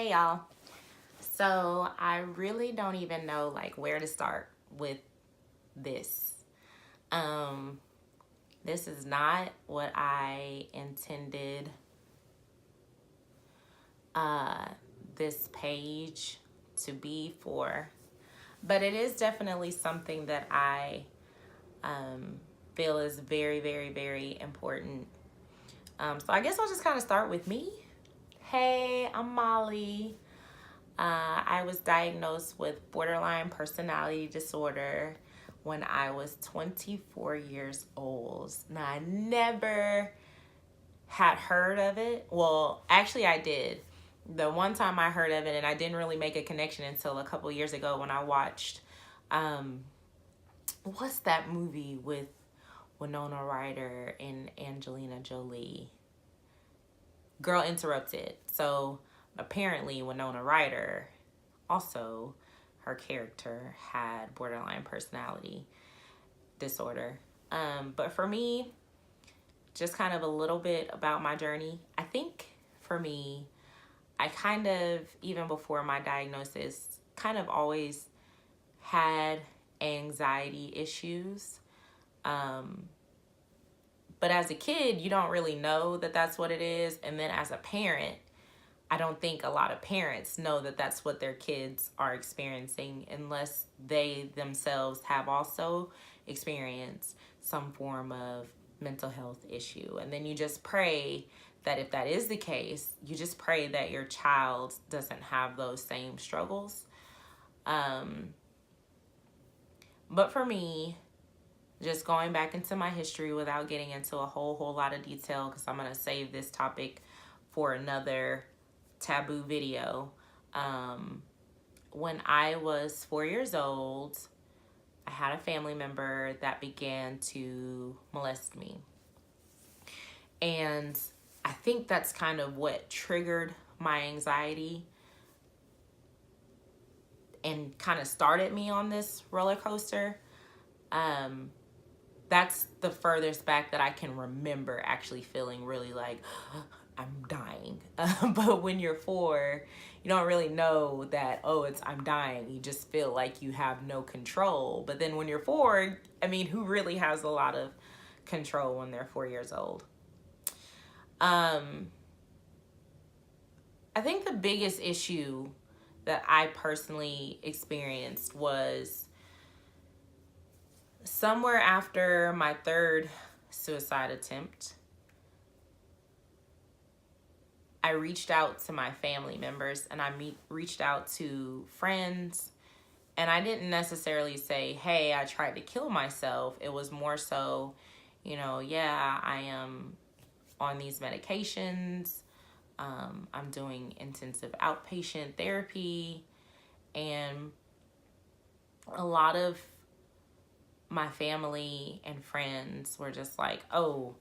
Hey y'all. So I really don't even know like where to start with this. Um this is not what I intended uh this page to be for, but it is definitely something that I um feel is very very very important. So I guess I'll just kind of start with me. Hey, I'm Molly. I was diagnosed with borderline personality disorder when I was 24 years old. Now, I never had heard of it. Well, actually, I did. The one time I heard of it, and I didn't really make a connection until a couple years ago when I watched, um, what's that movie with Winona Ryder and Angelina Jolie? Girl Interrupted. So apparently, Winona Ryder also, her character had borderline personality disorder. But for me, just kind of a little bit about my journey. I think for me, I kind of, even before my diagnosis, kind of always had anxiety issues. Um, but as a kid, you don't really know that that's what it is. And then as a parent, I don't think a lot of parents know that that's what their kids are experiencing unless they themselves have also experienced some form of mental health issue. And then you just pray that if that is the case, you just pray that your child doesn't have those same struggles. But for me, just going back into my history without getting into a whole lot of detail, because I'm going to save this topic for another taboo video. When I was 4 years old, I had a family member that began to molest me. And I think that's kind of what triggered my anxiety and kind of started me on this roller coaster. That's the furthest back that I can remember actually feeling really like I'm dying. But when you're 4, you don't really know that, oh, I'm dying. You just feel like you have no control. But then when you're 4, I mean, who really has a lot of control when they're 4 years old? I think the biggest issue that I personally experienced was somewhere after my 3rd suicide attempt. I reached out to my family members and I reached out to friends, and I didn't necessarily say, hey, I tried to kill myself. It was more so, yeah, I am on these medications. I'm doing intensive outpatient therapy, and a lot of my family and friends were just like, oh,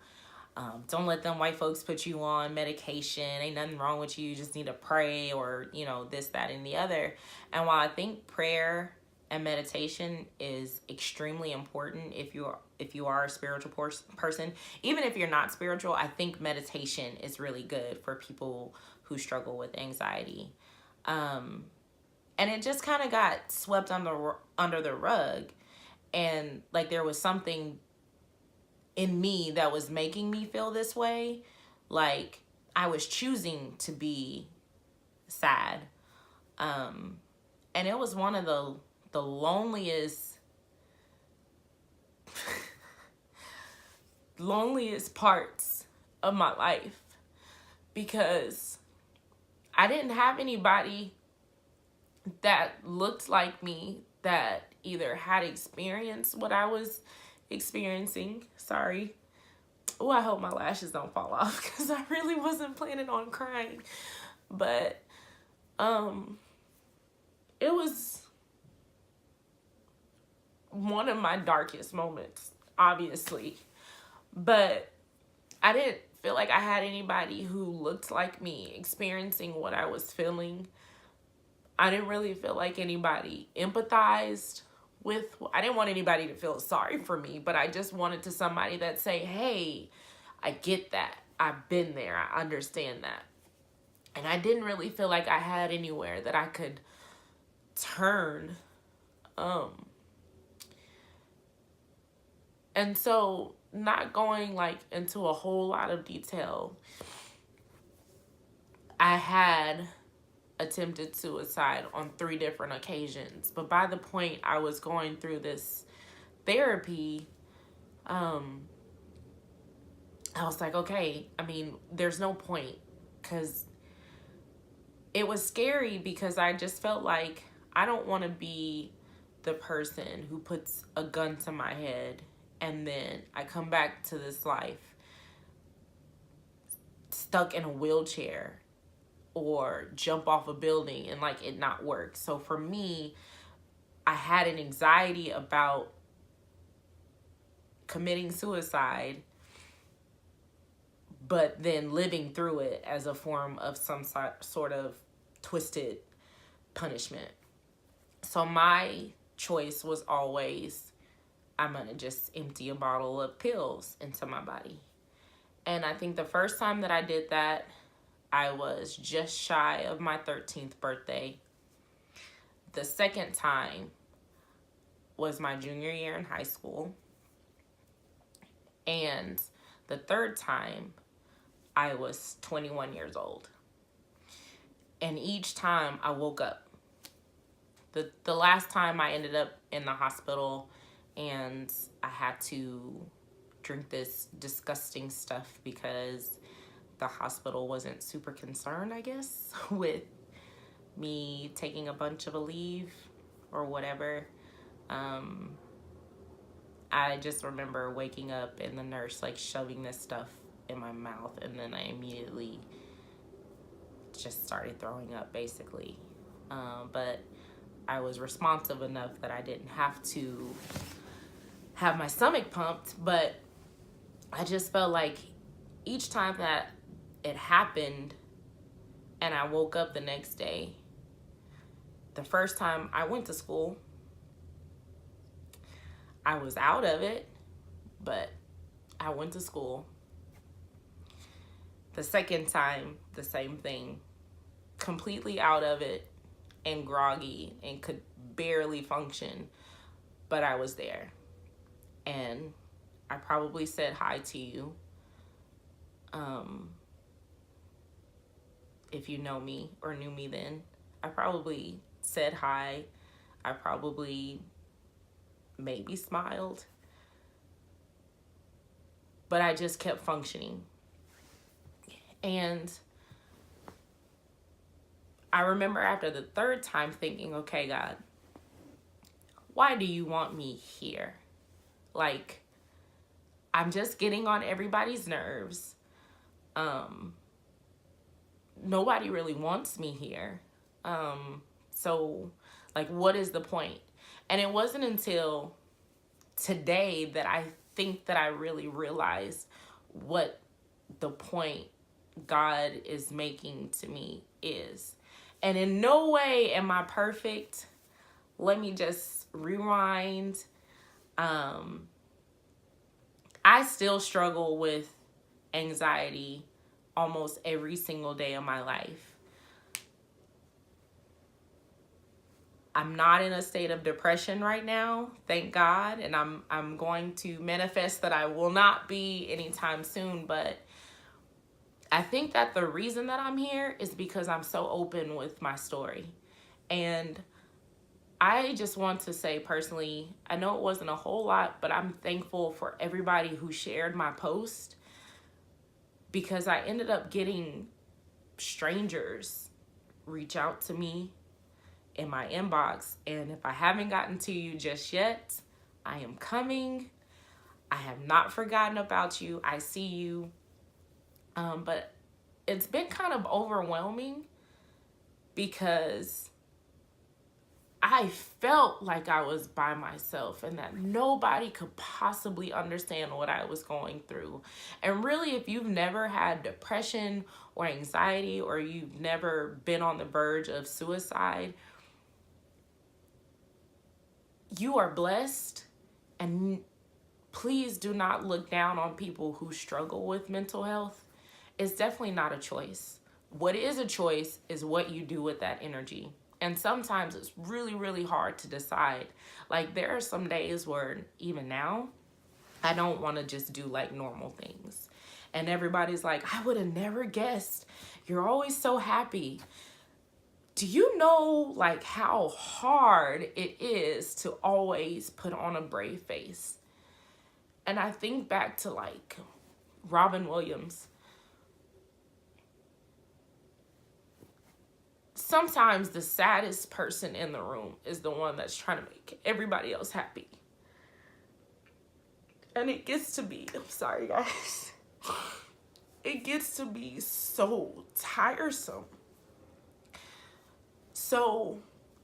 don't let them white folks put you on medication. Ain't nothing wrong with you. You just need to pray, or, this, that, and the other. And while I think prayer and meditation is extremely important if you are a spiritual person, even if you're not spiritual, I think meditation is really good for people who struggle with anxiety. And it just kind of got swept under the rug. And like there was something in me that was making me feel this way. Like I was choosing to be sad. And it was one of the loneliest parts of my life, because I didn't have anybody that looked like me that either had experienced what I was experiencing. Sorry. Oh, I hope my lashes don't fall off because I really wasn't planning on crying. But it was one of my darkest moments, obviously. But I didn't feel like I had anybody who looked like me experiencing what I was feeling. I didn't really feel like anybody empathized with. I didn't want anybody to feel sorry for me, but I just wanted to somebody that say, hey, I get that. I've been there. I understand that. And I didn't really feel like I had anywhere that I could turn. And so, not going like into a whole lot of detail, I had attempted suicide on 3 different occasions. But by the point I was going through this therapy, I was like, okay, I mean, there's no point, because it was scary, because I just felt like I don't want to be the person who puts a gun to my head and then I come back to this life stuck in a wheelchair or jump off a building and like it not work. So for me, I had an anxiety about committing suicide, but then living through it as a form of some sort of twisted punishment. So my choice was always, I'm going to just empty a bottle of pills into my body. And I think the first time that I did that, I was just shy of my 13th birthday. The second time was my junior year in high school. And the third time, I was 21 years old. And each time I woke up. The last time I ended up in the hospital and I had to drink this disgusting stuff because the hospital wasn't super concerned, I guess, with me taking a bunch of a leave or whatever. I just remember waking up and the nurse like shoving this stuff in my mouth, and then I immediately just started throwing up, basically. But I was responsive enough that I didn't have to have my stomach pumped, but I just felt like each time that it happened and I woke up the next day, the first time I went to school, I was out of it, but I went to school. The second time, the same thing, completely out of it and groggy and could barely function, but I was there. And I probably said hi to you. If you know me or knew me then, I probably said hi. I probably maybe smiled. But I just kept functioning. And I remember after the third time thinking, okay, God, why do you want me here? Like, I'm just getting on everybody's nerves. Nobody really wants me here. So, like, what is the point? And it wasn't until today that I think that I really realized what the point God is making to me is. And in no way am I perfect. Let me just rewind. I still struggle with anxiety almost every single day of my life. I'm not in a state of depression right now, thank God, and I'm going to manifest that I will not be anytime soon, but I think that the reason that I'm here is because I'm so open with my story. And I just want to say personally, I know it wasn't a whole lot, but I'm thankful for everybody who shared my post, because I ended up getting strangers reach out to me in my inbox. And if I haven't gotten to you just yet, I am coming. I have not forgotten about you. I see you. But it's been kind of overwhelming because I felt like I was by myself and that nobody could possibly understand what I was going through. And really, if you've never had depression or anxiety, or you've never been on the verge of suicide, you are blessed. And please do not look down on people who struggle with mental health. It's definitely not a choice. What is a choice is what you do with that energy. And sometimes it's really, really hard to decide. Like, there are some days where, even now, I don't want to just do like normal things. And everybody's like, I would have never guessed. You're always so happy. Do you know like how hard it is to always put on a brave face? And I think back to like Robin Williams. Sometimes the saddest person in the room is the one that's trying to make everybody else happy. And it gets to be, I'm sorry guys, it gets to be so tiresome. So,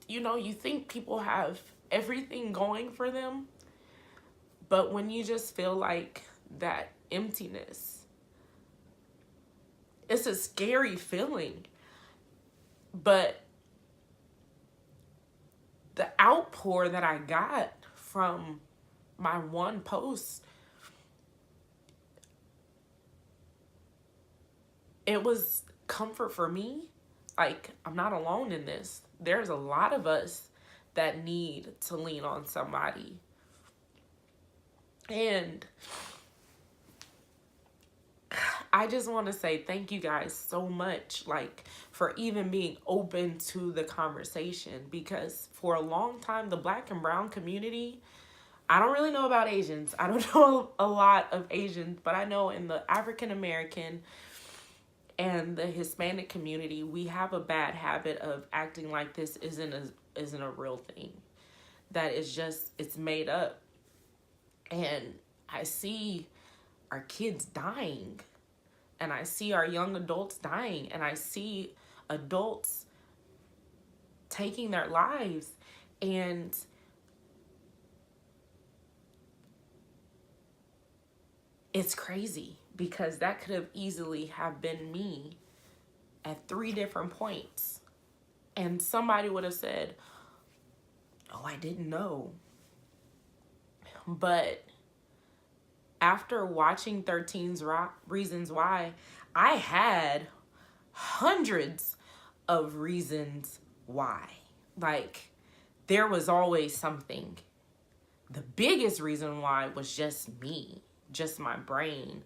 you know, you think people have everything going for them, but when you just feel like that emptiness, it's a scary feeling. But the outpour that I got from my one post, it was comfort for me. Like, I'm not alone in this. There's a lot of us that need to lean on somebody. And I just want to say thank you guys so much, like, for even being open to the conversation, because for a long time, the Black and brown community, I don't really know about Asians. I don't know a lot of Asians, but I know in the African American and the Hispanic community, we have a bad habit of acting like this isn't a real thing. That is just, it's made up. And I see our kids dying, and I see our young adults dying, and I see adults taking their lives, and it's crazy because that could have easily have been me at 3 different points. And somebody would have said, oh, I didn't know. But after watching 13 Reasons Why, I had hundreds of reasons why. Like, there was always something. The biggest reason why was just me, just my brain.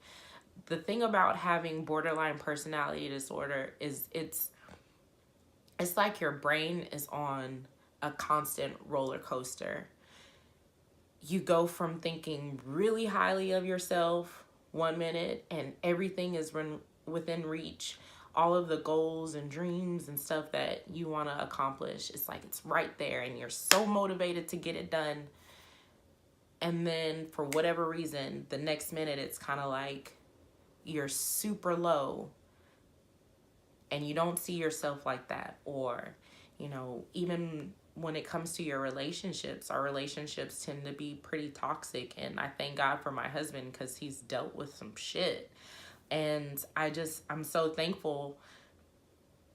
The thing about having borderline personality disorder is it's like your brain is on a constant roller coaster. You go from thinking really highly of yourself 1 minute and everything is within reach. All of the goals and dreams and stuff that you want to accomplish, it's like it's right there and you're so motivated to get it done. And then for whatever reason, the next minute it's kind of like you're super low and you don't see yourself like that. Or, you know, even when it comes to your relationships, our relationships tend to be pretty toxic. And I thank God for my husband because he's dealt with some shit. And I'm so thankful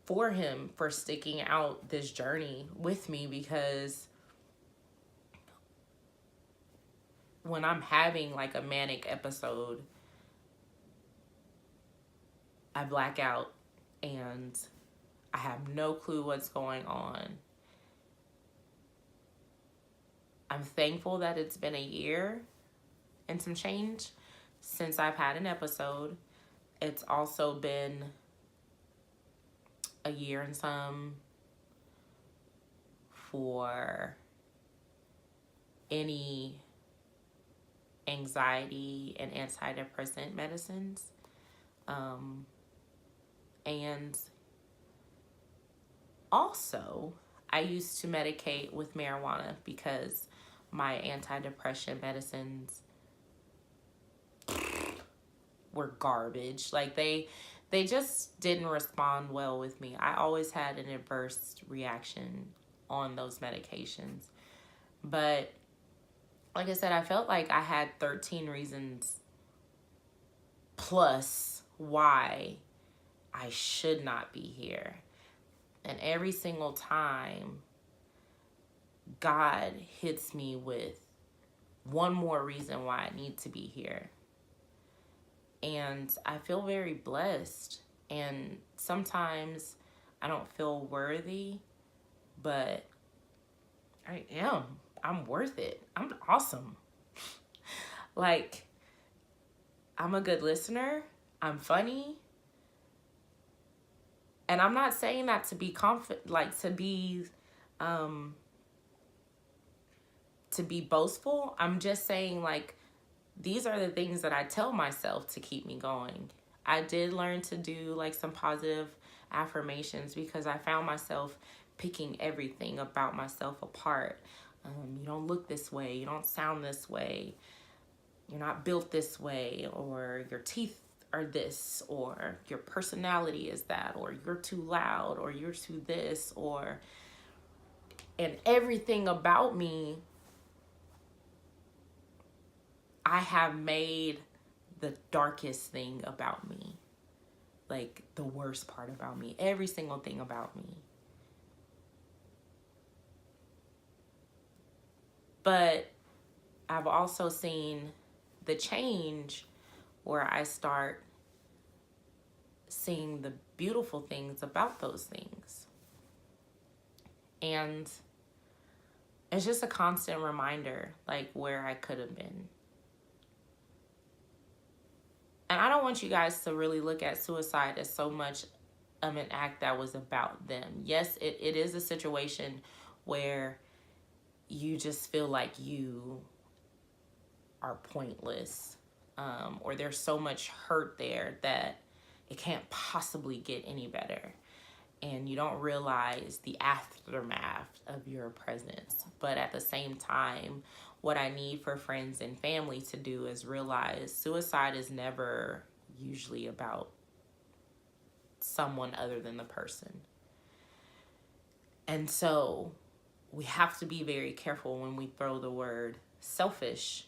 for him for sticking out this journey with me, because when I'm having like a manic episode, I black out and I have no clue what's going on. I'm thankful that it's been a year and some change since I've had an episode. It's also been a year and some for any anxiety and antidepressant medicines. And also, I used to medicate with marijuana because my antidepressant medicines were garbage. Like, they just didn't respond well with me. I always had an adverse reaction on those medications. But like I said, I felt like I had 13 reasons plus why I should not be here. And every single time, God hits me with one more reason why I need to be here. And I feel very blessed And sometimes I don't feel worthy, but I am. I'm worth it. I'm awesome. Like, I'm a good listener. I'm funny. And I'm not saying that to be um, to be boastful. I'm just saying, like, these are the things that I tell myself to keep me going. I did learn to do like some positive affirmations because I found myself picking everything about myself apart. You don't look this way, you don't sound this way, you're not built this way, or your teeth are this, or your personality is that, or you're too loud, or you're too this, or, and everything about me I have made the darkest thing about me, like the worst part about me, every single thing about me. But I've also seen the change where I start seeing the beautiful things about those things. And it's just a constant reminder, like, where I could have been. And I don't want you guys to really look at suicide as so much of an act that was about them. Yes, it is a situation where you just feel like you are pointless, or there's so much hurt there that it can't possibly get any better. And you don't realize the aftermath of your presence. But at the same time, what I need for friends and family to do is realize suicide is never usually about someone other than the person. And so we have to be very careful when we throw the word selfish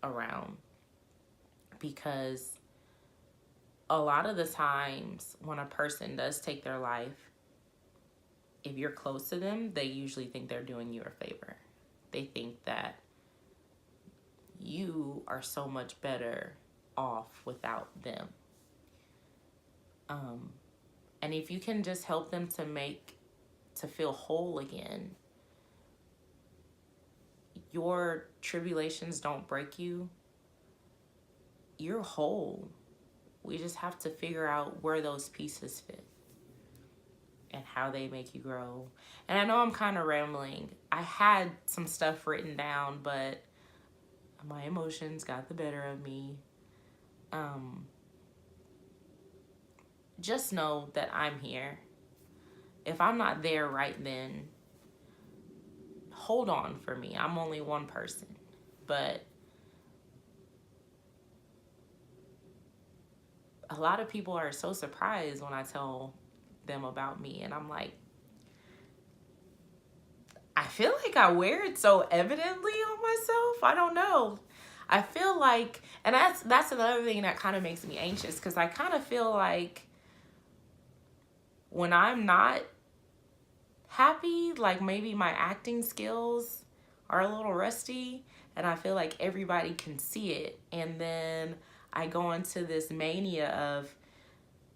around, because a lot of the times when a person does take their life, if you're close to them, they usually think they're doing you a favor. They think that you are so much better off without them. And if you can just help them to feel whole again, your tribulations don't break you. You're whole. We just have to figure out where those pieces fit and how they make you grow. And I know I'm kind of rambling. I had some stuff written down, but my emotions got the better of me. Just know that I'm here. If I'm not there right then, hold on for me. I'm only one person. But a lot of people are so surprised when I tell them about me. And I'm like, I feel like I wear it so evidently on myself. I don't know. I feel like, and that's another thing that kind of makes me anxious, because I kind of feel like when I'm not happy, like maybe my acting skills are a little rusty, and I feel like everybody can see it. And then I go into this mania of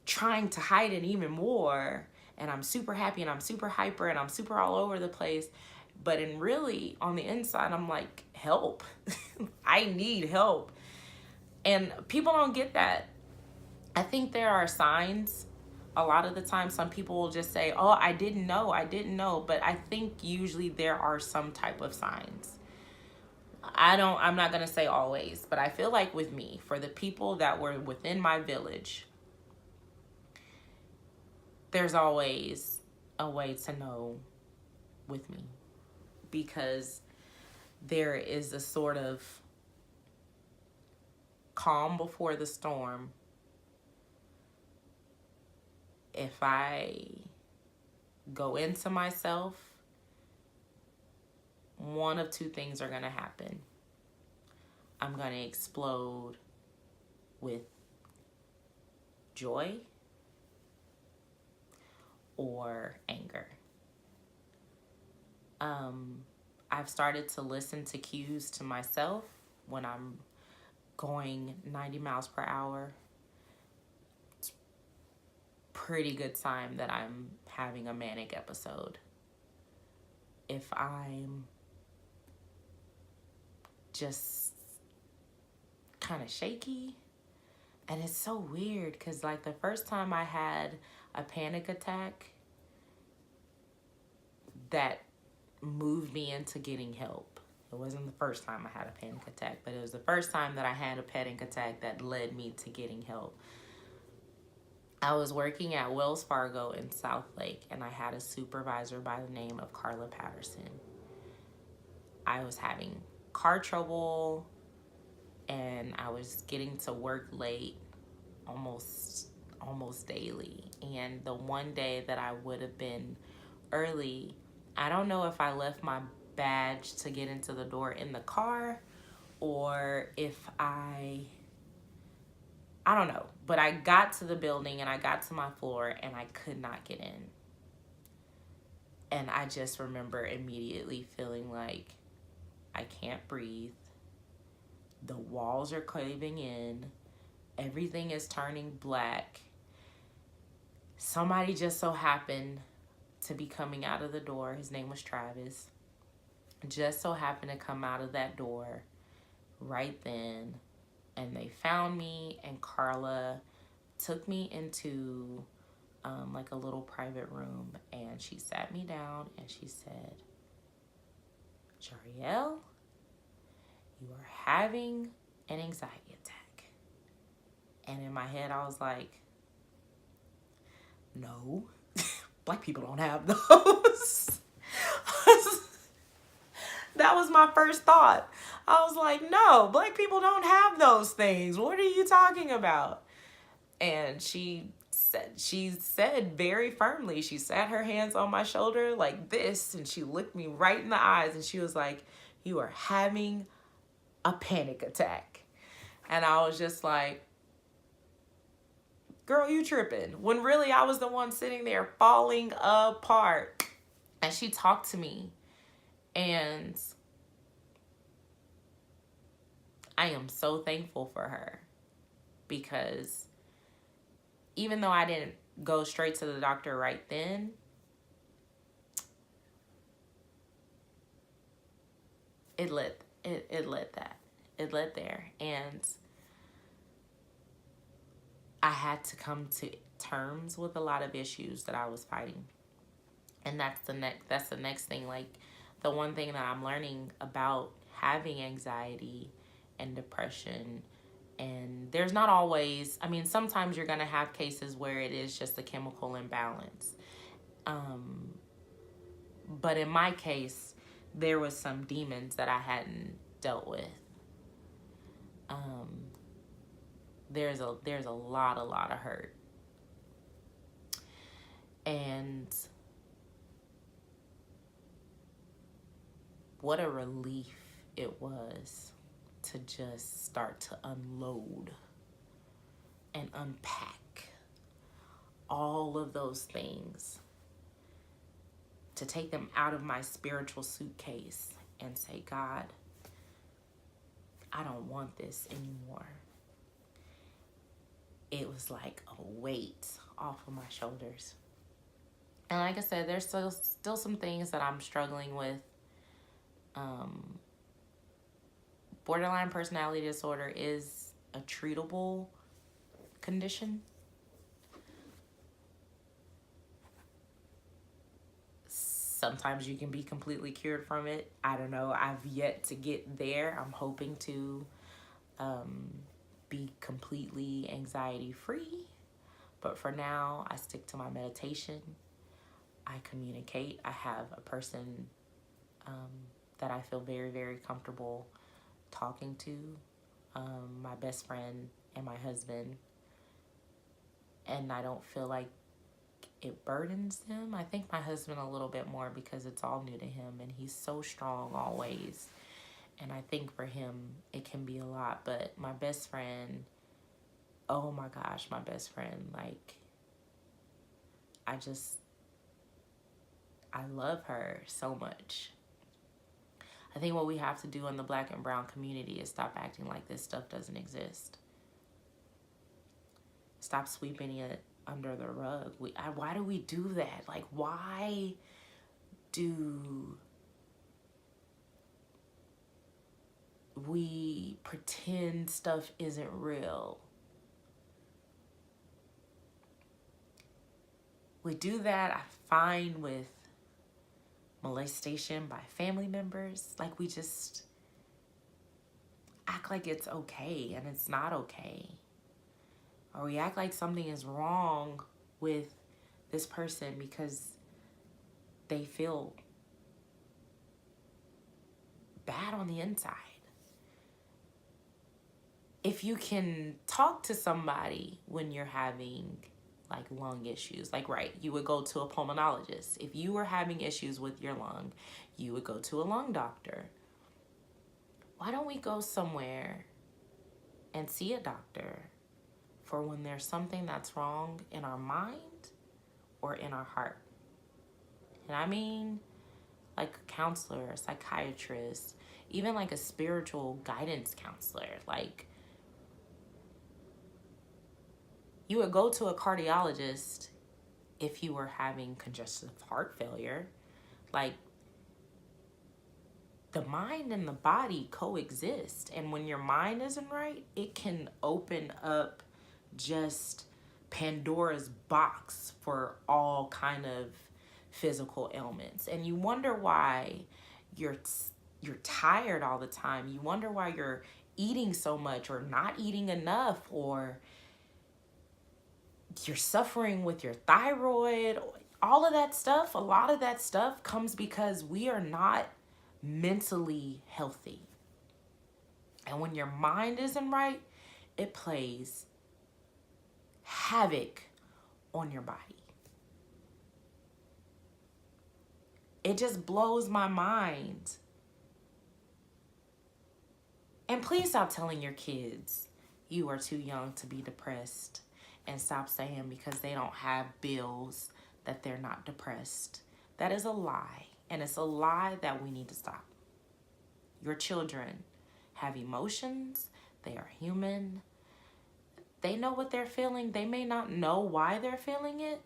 trying to hide it even more, and I'm super happy and I'm super hyper and I'm super all over the place. But really on the inside, I'm like, help. I need help. And people don't get that. I think there are signs. A lot of the time, some people will just say, oh, I didn't know. But I think usually there are some type of signs. I'm not going to say always, but I feel like with me, for the people that were within my village, there's always a way to know with me, because there is a sort of calm before the storm. If I go into myself, one of two things are going to happen. I'm going to explode with joy or anger. I've started to listen to cues to myself when I'm going 90 miles per hour. pretty good sign that I'm having a manic episode. If I'm just kind of shaky. And it's so weird because, like, the first time I had a panic attack, that moved me into getting help. It wasn't the first time I had a panic attack, but it was the first time that I had a panic attack that led me to getting help. I was working at Wells Fargo in Southlake, and I had a supervisor by the name of Carla Patterson. I was having car trouble, and I was getting to work late almost daily. And the one day that I would have been early, I don't know if I left my badge to get into the door in the car, or if I don't know, but I got to the building and I got to my floor and I could not get in. And I just remember immediately feeling like I can't breathe. The walls are caving in. Everything is turning black. Somebody just so happened to be coming out of the door. His name was Travis. Just so happened to come out of that door right then. And they found me, and Carla took me into like a little private room, and she sat me down and she said, Jariel, you are having an anxiety attack. And in my head, I was like, no, Black people don't have those. That was my first thought. I was like, no, Black people don't have those things. What are you talking about? And she said very firmly, she sat her hands on my shoulder like this, and she looked me right in the eyes, and she was like, you are having a panic attack. And I was just like, girl, you tripping. When really I was the one sitting there falling apart. And she talked to me. And I am so thankful for her, because even though I didn't go straight to the doctor right then, it led there. And I had to come to terms with a lot of issues that I was fighting. And that's the next thing. Like, the one thing that I'm learning about having anxiety and depression, and there's not always, I mean, sometimes you're going to have cases where it is just a chemical imbalance. But in my case, there was some demons that I hadn't dealt with. There's a lot of hurt. And what a relief it was to just start to unload and unpack all of those things, to take them out of my spiritual suitcase and say, God, I don't want this anymore. It was like a weight off of my shoulders. And like I said, there's still some things that I'm struggling with. Borderline personality disorder is a treatable condition. Sometimes you can be completely cured from it. I don't know. I've yet to get there. I'm hoping to be completely anxiety free. But for now, I stick to my meditation. I communicate. I have a person that I feel very, very comfortable talking to, my best friend and my husband. And I don't feel like it burdens them. I think my husband a little bit more, because it's all new to him, and he's so strong always. And I think for him, it can be a lot. But my best friend, oh my gosh, my best friend, like, I love her so much. I think what we have to do in the Black and brown community is stop acting like this stuff doesn't exist. Stop sweeping it under the rug. Why do we do that? Like, why do we pretend stuff isn't real? We do that, I find, with molestation by family members. Like, we just act like it's okay and it's not okay. Or we act like something is wrong with this person because they feel bad on the inside. If you can talk to somebody when you're having like lung issues, like, right, you would go to a pulmonologist. If you were having issues with your lung, you would go to a lung doctor. Why don't we go somewhere and see a doctor for when there's something that's wrong in our mind or in our heart? And I mean like a counselor, a psychiatrist, even like a spiritual guidance counselor. Like, you would go to a cardiologist if you were having congestive heart failure. Like, the mind and the body coexist. And when your mind isn't right, it can open up just Pandora's box for all kind of physical ailments. And you wonder why you're tired all the time. You wonder why you're eating so much or not eating enough, or you're suffering with your thyroid. All of that stuff, a lot of that stuff comes because we are not mentally healthy. And when your mind isn't right, it plays havoc on your body. It just blows my mind. And please stop telling your kids you are too young to be depressed, and stop saying because they don't have bills that they're not depressed. That is a lie, and it's a lie that we need to stop. Your children have emotions. They are human. They know what they're feeling. They may not know why they're feeling it,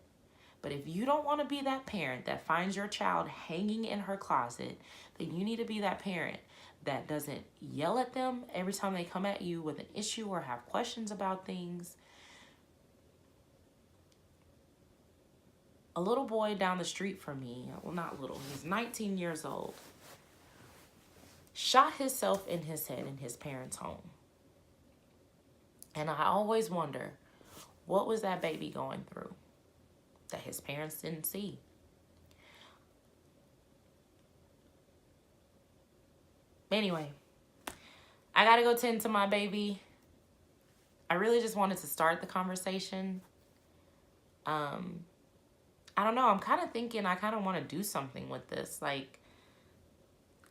but if you don't want to be that parent that finds your child hanging in her closet, then you need to be that parent that doesn't yell at them every time they come at you with an issue or have questions about things. A little boy down the street from me, well, not little, he's 19 years old, shot himself in his head in his parents' home. And I always wonder, what was that baby going through that his parents didn't see? Anyway, I gotta go tend to my baby. I really just wanted to start the conversation. I don't know, I'm kind of thinking I kind of want to do something with this, like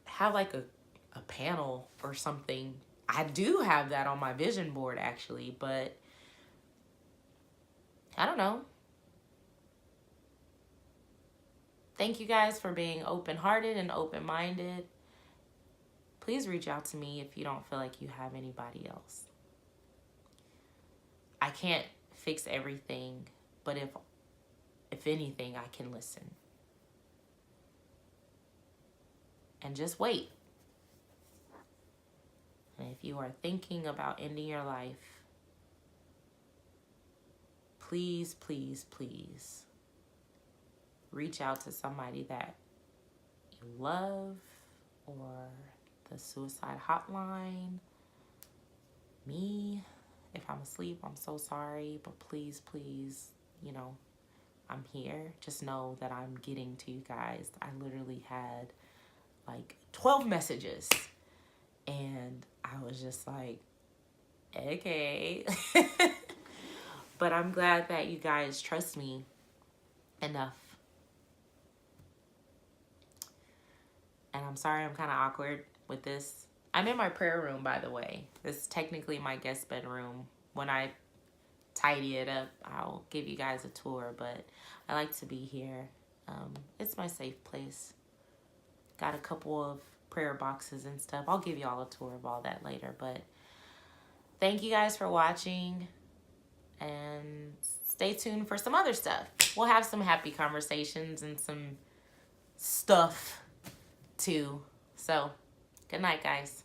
have like a panel or something. I do have that on my vision board actually, but I don't know. Thank you guys for being open-hearted and open-minded. Please reach out to me if you don't feel like you have anybody else. I can't fix everything, but if anything, I can listen. And just wait. And if you are thinking about ending your life, please, please, please reach out to somebody that you love, or the suicide hotline. Me, if I'm asleep, I'm so sorry, but please, please, you know, I'm here. Just know that I'm getting to you guys. I literally had like 12 messages, and I was just like, okay. But I'm glad that you guys trust me enough. And I'm sorry I'm kind of awkward with this. I'm in my prayer room, by the way. This is technically my guest bedroom. When I tidy it up, I'll give you guys a tour, but I like to be here. It's my safe place. Got a couple of prayer boxes and stuff. I'll give you all a tour of all that later, but thank you guys for watching, and stay tuned for some other stuff. We'll have some happy conversations and some stuff too. So, good night, guys.